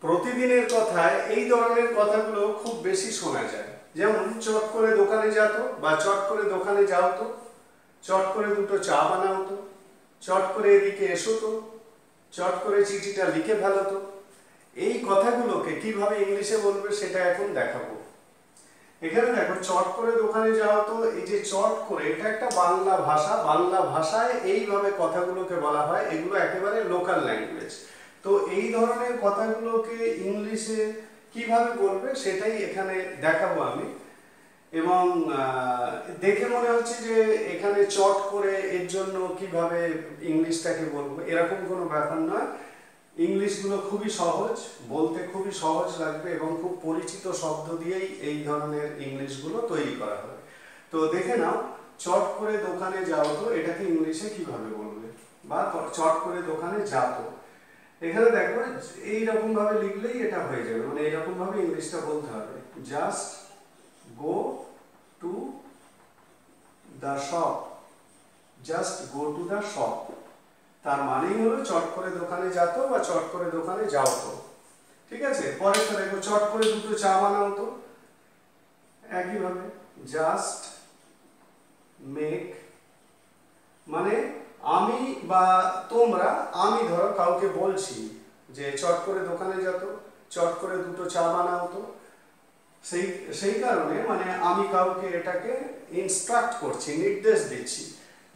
প্রতিদিনের কথায় এই ধরনের কথাগুলো খুব বেশি শোনা যায়। যেমন চট করে দোকানে যেত বা চট করে দোকানে যাও তো, চট করে দুটো চা বানাও তো, চট করে এদিকে এসো তো, চট করে চিঠিটা লিখে ফেলো তো। এই কথাগুলোকে কিভাবে ইংলিশে বলবে সেটা এখন দেখাবো। এখানে দেখো, চট করে দোকানে যাও তো, এই যে চট করে, এটা একটা বাংলা ভাষা। বাংলা ভাষায় এইভাবে কথাগুলোকে বলা হয়, এগুলো একেবারে লোকাল ল্যাঙ্গুয়েজ। তো এই ধরনের কথাগুলোকে ইংলিশে কিভাবে বলবে সেটাই এখানে দেখাবো আমি। এবং দেখে মনে হচ্ছে যে এখানে চট করে এর জন্য কিভাবে ইংলিশটাকে বলবো, এরকম কোনো ব্যাপার নয়। ইংলিশগুলো খুবই সহজ, বলতে খুবই সহজ লাগবে এবং খুব পরিচিত শব্দ দিয়েই এই ধরনের ইংলিশগুলো তৈরি করা হয়। তো দেখে নাও, চট করে দোকানে যাও তো, এটাকে ইংলিশে কিভাবে বলবে, বা চট করে দোকানে যাও তো। এখানে দেখো, এইরকম ভাবে লিখলেই এটা হয়ে যাবে, মানে এইরকম ভাবে ইংলিশটা বলতে হবে। Just go to the shop, just go to the shop, তার মানেই হলো চট করে দোকানে যেত বা চট করে দোকানে যাও তো। ঠিক আছে, পরেরটা দেখো, চট করে দুটো চা বানাও তো, একইভাবে জাস্ট মেক, মানে আমি বা তোমরা, আমি ধরো কাউকে বলছি যে চট করে দোকানে যেত, চট করে দুটো চা বানাও তো, সেই কারণে মানে আমি কাউকে এটাকে ইনস্ট্রাক্ট করছি, নির্দেশ দিচ্ছি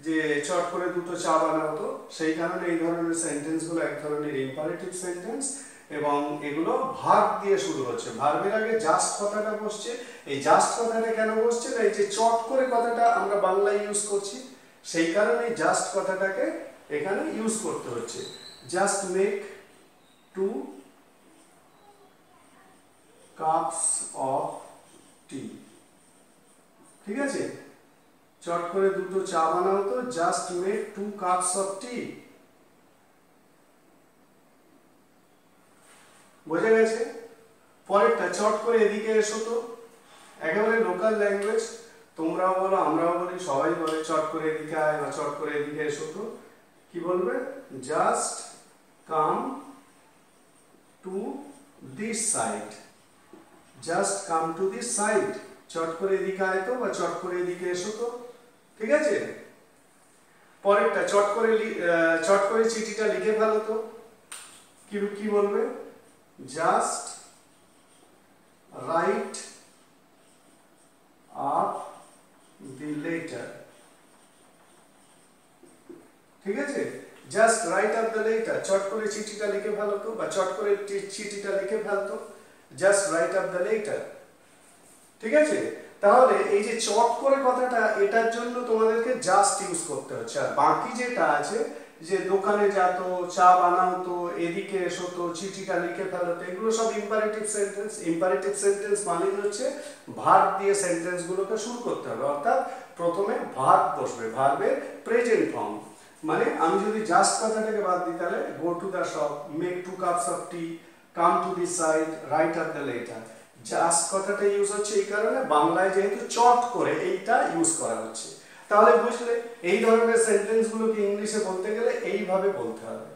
যে চট করে দুটো চা বানাও তো। সেই কারণে এই ধরনের সেন্টেন্সগুলো এক ধরনের ইম্পারেটিভ সেন্টেন্স, এবং এগুলো ভার্ব দিয়ে শুরু হচ্ছে। ভার্বের আগে জাস্ট কথাটা বসছে। এই জাস্ট কথাটা কেন বসছে, না এই যে চট করে কথাটা আমরা বাংলায় ইউজ করছি, সেই কারণে জাস্ট কথাটাকে এখানে ইউজ করতে হচ্ছে। জাস্ট মেক 2 কাপস অফ টি। ঠিক আছে, চট করে দুটো চা বানাও তো, জাস্ট মেক 2 কাপস অফ টি। বোঝা গেছে? পরেরটা, চট করে এদিকে এসো তো, একেবারে লোকাল ল্যাঙ্গুয়েজ, তোমরাও বলো, আমরাও বলি, সবাই বলে চট করে এদিকে আয় বা চট করে এদিকে এসো তো। কি বলবে? Just come to this side, just come to this side, চট করে এদিকে আয় তো বা চট করে এদিকে এসো তো। ঠিক আছে, পরেরটা, চট করে চিঠিটা লিখে ফেলো তো। কি বলবে? Just right up the letter. ঠিক আছে, just right up the letter, চট করে চিঠিটা লিখে ফেলো তো, বা চট করে চিঠিটা লিখে ফেলতো, just right up the letter. ঠিক আছে, তাহলে এই যে চট করে কথাটা, এটার জন্য তোমাদেরকে জাস্ট ইউজ করতে হচ্ছে। আর বাকি যেটা আছে, যে দোকানে যেত, চা বানাও তো, এদিকে এসো তো, চিঠিটা লিখে ফেলো তো, এগুলো সব ইম্পারেটিভ সেন্টেন্স। ইম্পারেটিভ সেন্টেন্স মানে হচ্ছে ভার্ব দিয়ে সেন্টেন্সগুলোকে শুরু করতে হবে, অর্থাৎ প্রথমে ভার্ব বসবে, ভার্বের প্রেজেন্ট ফর্ম। মানে আমি যদি জাস্ট কথাটাকে বাদ দিই, তাহলে go to the shop, make 2 cups of tea, come to this side, write up the letter. Just কথাটা ইউজ হচ্ছে এই কারণে, বাংলায় যেহেতু চট করে এইটা ইউজ করা হচ্ছে। তাহলে বুঝলে, এই ধরনের সেন্টেন্সগুলোকে ইংলিশে বলতে গেলে এইভাবে বলতে হবে।